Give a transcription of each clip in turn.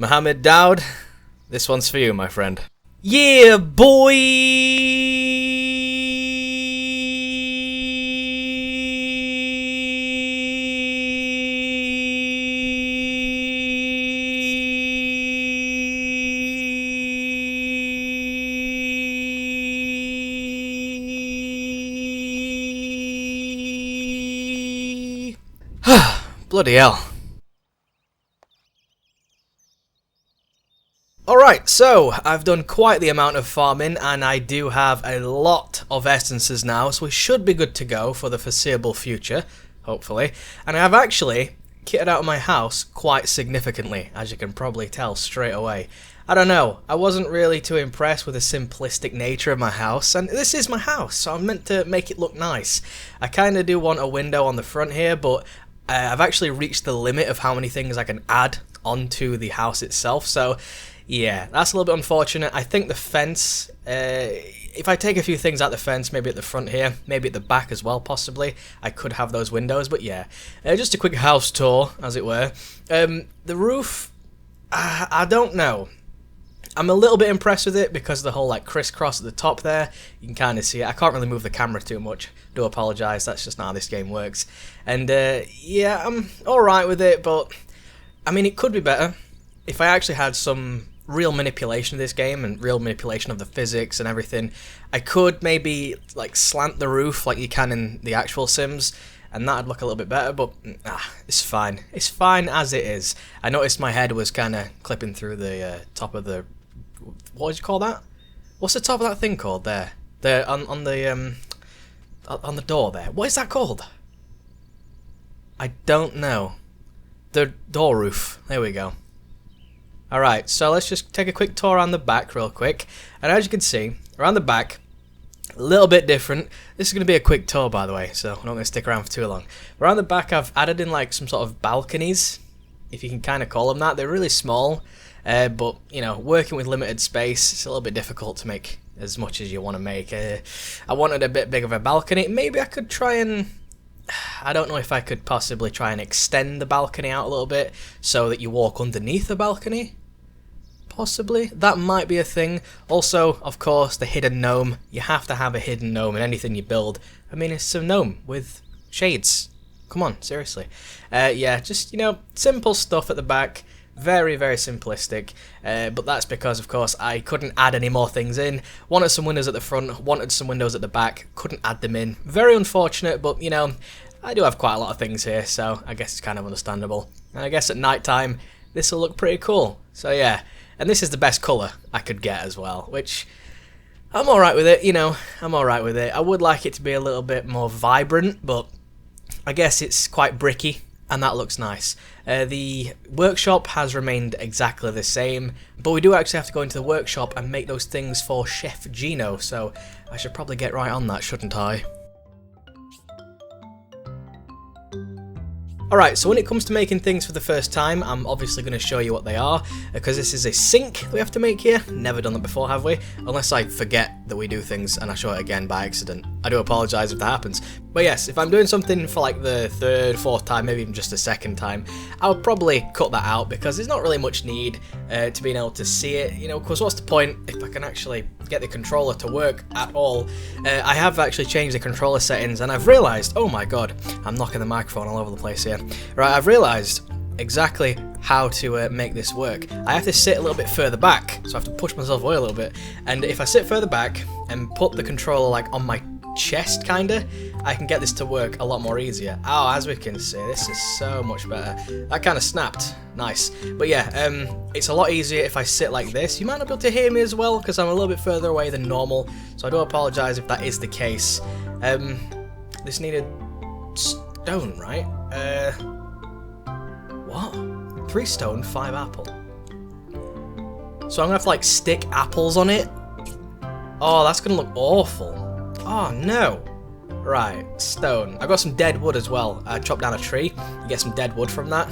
Mohammed Dowd, this one's for you, my friend. Yeah, boy! Bloody hell. Alright, so I've done quite the amount of farming and I do have a lot of essences now, so we should be good to go for the foreseeable future, hopefully. And I've actually kitted out my house quite significantly, as you can probably tell straight away. I don't know, I wasn't really too impressed with the simplistic nature of my house, and this is my house, so I'm meant to make it look nice. I kinda do want a window on the front here, but I've actually reached the limit of how many things I can add onto the house itself, so yeah, that's a little bit unfortunate. I think the fence, if I take a few things out the fence, maybe at the front here, maybe at the back as well, possibly, I could have those windows, but yeah. Just a quick house tour, as it were. The roof, I don't know. I'm a little bit impressed with it because of the whole like crisscross at the top there. You can kind of see it. I can't really move the camera too much. Do apologise, that's just not how this game works. And yeah, I'm alright with it, but I mean, it could be better. If I actually had some real manipulation of this game and real manipulation of the physics and everything, I could maybe like slant the roof like you can in the actual Sims, and that'd look a little bit better, but it's fine. It's fine as it is. I noticed my head was kind of clipping through the top of the... What would you call that? What's the top of that thing called there? On the door there. What is that called? I don't know. The door roof. There we go. Alright, so let's just take a quick tour around the back real quick. And as you can see, around the back, a little bit different. This is going to be a quick tour, by the way, so I'm not going to stick around for too long. Around the back, I've added in like some sort of balconies, if you can kind of call them that. They're really small, but, you know, working with limited space, it's a little bit difficult to make as much as you want to make. I wanted a bit big of a balcony. Maybe I could try and... I don't know if I could possibly try and extend the balcony out a little bit so that you walk underneath the balcony. Possibly. That might be a thing. Also, of course, the hidden gnome. You have to have a hidden gnome in anything you build. I mean, it's a gnome with shades. Come on, seriously. Yeah, just, you know, simple stuff at the back. Very, very simplistic. But that's because, of course, I couldn't add any more things in. Wanted some windows at the front, wanted some windows at the back. Couldn't add them in. Very unfortunate, but, you know, I do have quite a lot of things here, so I guess it's kind of understandable. And I guess at night time, this will look pretty cool. So, yeah. And this is the best colour I could get as well, which I'm alright with it, you know, I'm alright with it. I would like it to be a little bit more vibrant, but I guess it's quite bricky, and that looks nice. The workshop has remained exactly the same, but we do actually have to go into the workshop and make those things for Chef Gino, so I should probably get right on that, shouldn't I? Alright, so when it comes to making things for the first time, I'm obviously going to show you what they are, because this is a sink that we have to make here. Never done that before, have we? Unless I forget that we do things and I show it again by accident. I do apologise if that happens. But yes, if I'm doing something for like the third, fourth time, maybe even just a second time, I'll probably cut that out, because there's not really much need to being able to see it, you know, because what's the point if I can actually get the controller to work at all? I have actually changed the controller settings, and I've realised, oh my god, I'm knocking the microphone all over the place here. Right, I've realised exactly how to make this work. I have to sit a little bit further back, so I have to push myself away a little bit, and if I sit further back and put the controller like on my chest kinda, I can get this to work a lot more easier. Oh, as we can see, this is so much better. That kind of snapped. Nice. But yeah, it's a lot easier if I sit like this. You might not be able to hear me as well, because I'm a little bit further away than normal, so I do apologise if that is the case. This needed stone, right? What? 3 stone, 5 apple. So I'm gonna have to like stick apples on it? Oh, that's gonna look awful. Oh no. Right, stone. I got some dead wood as well. I chopped down a tree. You get some dead wood from that.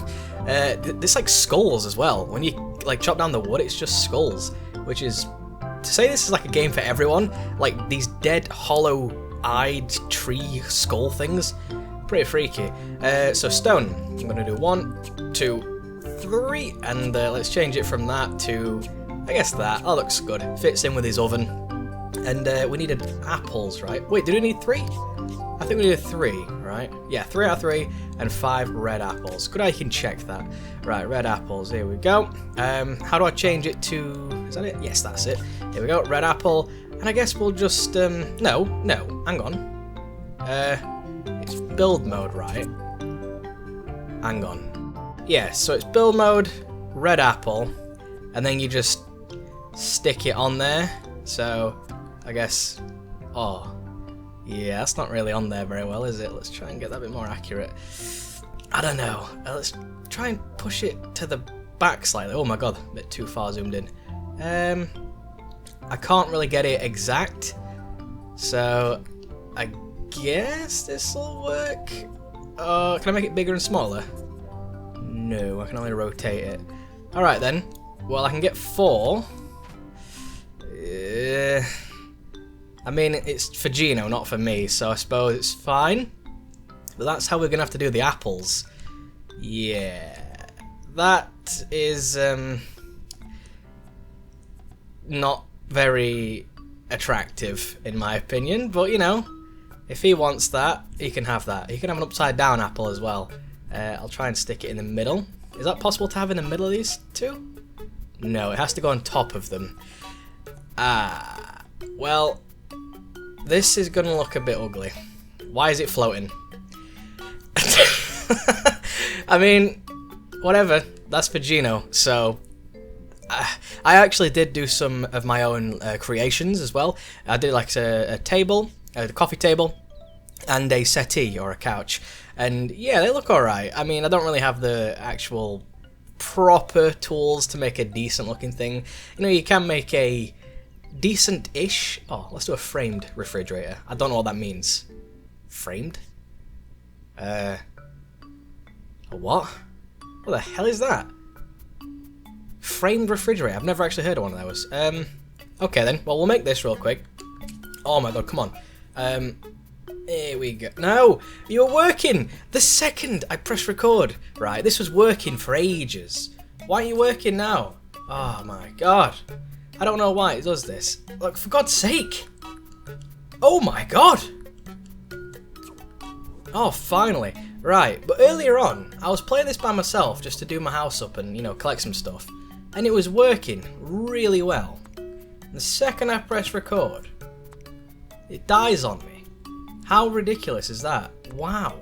There's like skulls as well. When you like chop down the wood, it's just skulls, which is, to say this is like a game for everyone, like these dead hollow-eyed tree skull things, pretty freaky. So stone. I'm gonna do 1, 2, 3, and let's change it from that to, I guess that looks good. Fits in with his oven. And we needed apples, right? Wait, did we need 3? I think we needed 3, right? Yeah, 3 out of 3 and 5 red apples. Good, I can check that. Right, red apples, here we go. How do I change it to, is that it? Yes, that's it. Here we go, red apple. And I guess we'll just, no, hang on. It's build mode, right? Hang on. Yeah, so it's build mode, red apple, and then you just stick it on there. So, I guess, oh, yeah, that's not really on there very well, is it? Let's try and get that a bit more accurate. I don't know. Let's try and push it to the back slightly. Oh my god, a bit too far zoomed in. I can't really get it exact, so I guess this will work. Can I make it bigger and smaller? No, I can only rotate it. Alright then. Well, I can get 4. I mean, it's for Gino, not for me, so I suppose it's fine. But that's how we're going to have to do the apples. Yeah. That is not very attractive, in my opinion. But, you know, if he wants that, he can have that. He can have an upside down apple as well. I'll try and stick it in the middle. Is that possible to have in the middle of these two? No, it has to go on top of them. Well, this is going to look a bit ugly. Why is it floating? I mean, whatever. That's for Gino. So, I actually did do some of my own creations as well. I did like a table, a coffee table, and a settee or a couch. And yeah, they look alright. I mean, I don't really have the actual proper tools to make a decent looking thing. You know, you can make a decent-ish... Oh, let's do a framed refrigerator. I don't know what that means. Framed? A what? What the hell is that? Framed refrigerator. I've never actually heard of one of those. Okay then. Well, we'll make this real quick. Oh my god, come on. Here we go. No! You're working! The second I press record, right? This was working for ages. Why aren't you working now? Oh my god. I don't know why it does this. Look, for God's sake! Oh my god! Oh, finally. Right, but earlier on, I was playing this by myself just to do my house up and, you know, collect some stuff. And it was working really well. The second I press record, it dies on me. How ridiculous is that? Wow.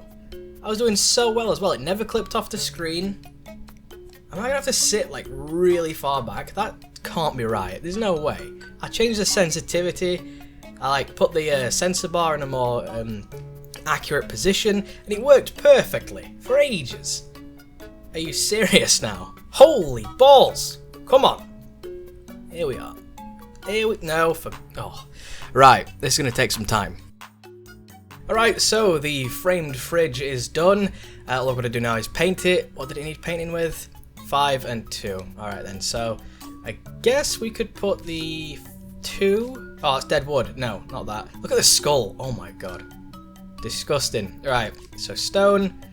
I was doing so well as well. It never clipped off the screen. Am I going to have to sit like really far back? That can't be right. There's no way. I changed the sensitivity. I like put the sensor bar in a more accurate position. And it worked perfectly for ages. Are you serious now? Holy balls. Come on. Here we are. No. Oh. Right. This is going to take some time. Alright, so the framed fridge is done. Look, what I do now is paint it. What did it need painting with? 5 and 2. Alright then, so I guess we could put the 2. Oh, it's dead wood. No, not that. Look at the skull. Oh my god. Disgusting. Right, so stone.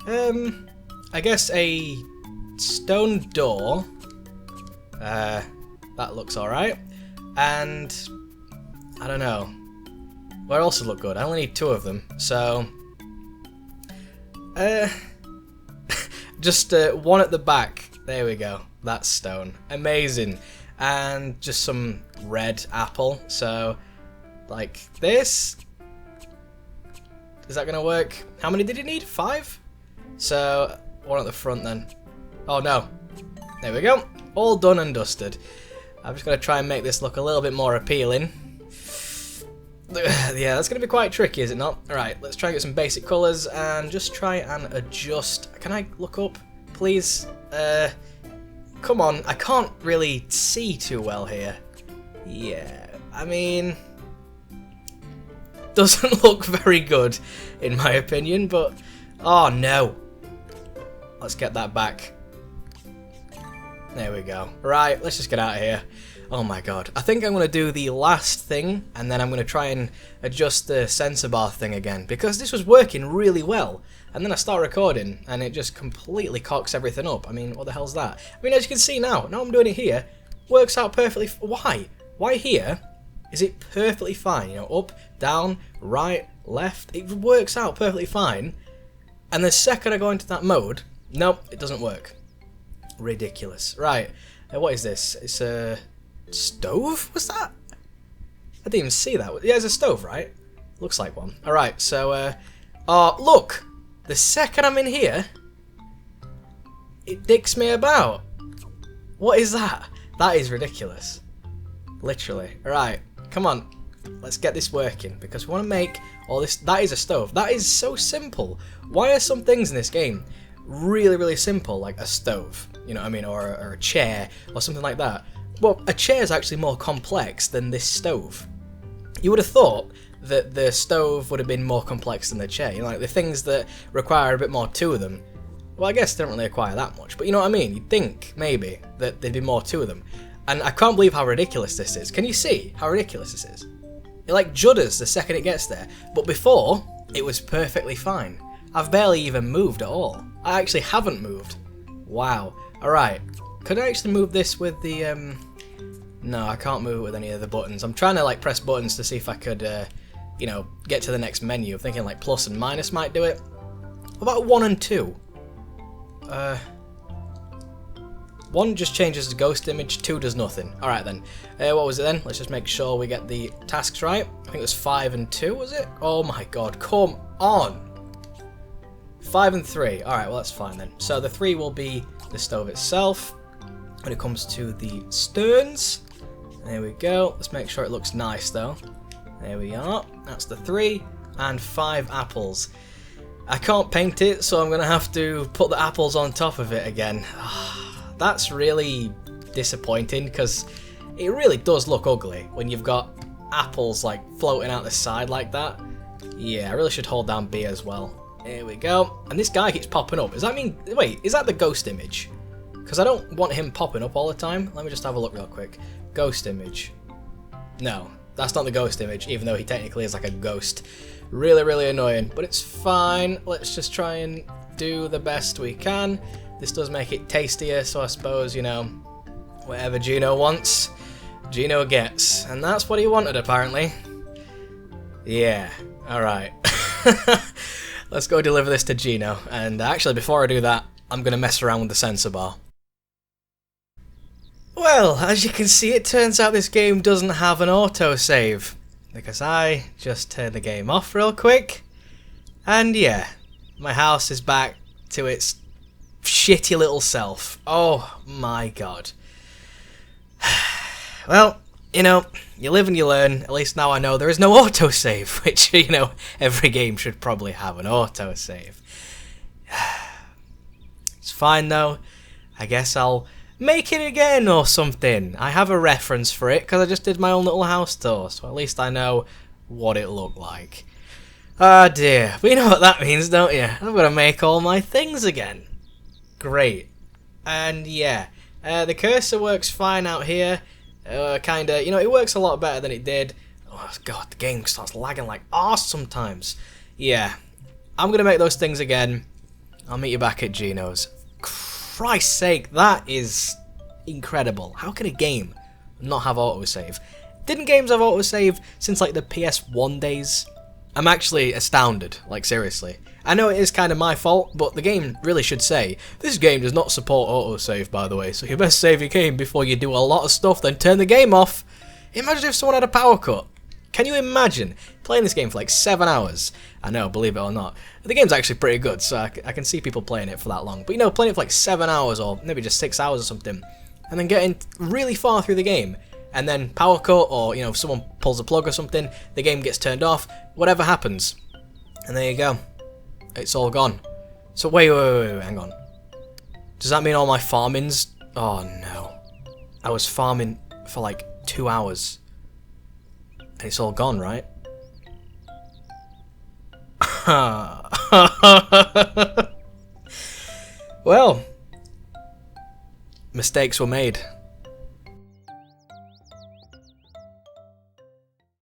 I guess a stone door. That looks alright. And I don't know. Where else would look good? I only need 2 of them, so... just one at the back. There we go. That's stone. Amazing. And just some red apple. So, like this. Is that going to work? How many did it need? 5? So, one at the front then. Oh no. There we go. All done and dusted. I'm just going to try and make this look a little bit more appealing. Yeah, that's going to be quite tricky, is it not? Alright, let's try and get some basic colours and just try and adjust. Can I look up, please? Come on, I can't really see too well here. Yeah, I mean... Doesn't look very good, in my opinion, but... Oh, no. Let's get that back. There we go. Right, let's just get out of here. Oh my god. I think I'm going to do the last thing, and then I'm going to try and adjust the sensor bar thing again, because this was working really well. And then I start recording, and it just completely cocks everything up. I mean, what the hell's that? I mean, as you can see now I'm doing it here. Works out perfectly. Why? Why here? Is it perfectly fine? You know, up, down, right, left. It works out perfectly fine. And the second I go into that mode, nope, it doesn't work. Ridiculous. Right. What is this? It's a stove? What's that? I didn't even see that. Yeah, it's a stove, right? Looks like one. Alright, so, look! The second I'm in here, it dicks me about. What is that? That is ridiculous. Literally. Alright, come on. Let's get this working, because we want to make all this. That is a stove. That is so simple. Why are some things in this game really, really simple, like a stove? You know what I mean? Or a chair, or something like that. Well, a chair is actually more complex than this stove. You would have thought that the stove would have been more complex than the chair. You know, like the things that require a bit more to them. Well, I guess they don't really require that much, but you know what I mean? You'd think, maybe, that there'd be more to them. And I can't believe how ridiculous this is. Can you see how ridiculous this is? It like judders the second it gets there. But before, it was perfectly fine. I've barely even moved at all. I actually haven't moved. Wow. Alright. Could I actually move this with the, No, I can't move it with any of the buttons. I'm trying to, like, press buttons to see if I could, you know, get to the next menu. I'm thinking, like, plus and minus might do it. What about 1 and 2? 1 just changes the ghost image, 2 does nothing. Alright then. What was it then? Let's just make sure we get the tasks right. I think it was 5 and 2, was it? Oh my god, come on! 5 and 3. Alright, well that's fine then. So the 3 will be the stove itself. When it comes to the sterns, there we go. Let's make sure it looks nice though. There we are. That's the 3 and 5 apples. I can't paint it, so I'm going to have to put the apples on top of it again. That's really disappointing, because it really does look ugly when you've got apples like floating out the side like that. Yeah, I really should hold down B as well. There we go. And this guy keeps popping up. Does that mean... Wait, is that the ghost image? Because I don't want him popping up all the time. Let me just have a look real quick. Ghost image. No, that's not the ghost image, even though he technically is like a ghost. Really, really annoying, but it's fine. Let's just try and do the best we can. This does make it tastier, so I suppose, you know, whatever Gino wants, Gino gets. And that's what he wanted, apparently. Yeah, alright. Let's go deliver this to Gino. And actually, before I do that, I'm going to mess around with the sensor bar. Well, as you can see, it turns out this game doesn't have an autosave. Because I just turned the game off real quick. And yeah, my house is back to its shitty little self. Oh my god. Well, you know, you live and you learn. At least now I know there is no autosave, which, you know, every game should probably have an autosave. It's fine though. I guess I'll make it again or something. I have a reference for it because I just did my own little house tour, so at least I know what it looked like. Ah dear, but you know what that means, don't you? I'm going to make all my things again. Great. And yeah, the cursor works fine out here. Kinda, you know, it works a lot better than it did. Oh god, the game starts lagging like arse sometimes. Yeah, I'm going to make those things again. I'll meet you back at Gino's. Christ's sake, that is incredible. How can a game not have autosave? Didn't games have autosave since like the PS1 days? I'm actually astounded, like seriously. I know it is kind of my fault, but the game really should say, this game does not support autosave, by the way, so you best save your game before you do a lot of stuff, then turn the game off. Imagine if someone had a power cut. Can you imagine playing this game for like 7 hours? I know, believe it or not. The game's actually pretty good, so I can see people playing it for that long. But you know, playing it for like 7 hours or maybe just 6 hours or something, and then getting really far through the game, and then power cut, or you know, if someone pulls a plug or something, the game gets turned off, whatever happens. And there you go. It's all gone. So wait, hang on. Does that mean all my farming's... Oh no. I was farming for like 2 hours. And it's all gone, right? Well, mistakes were made.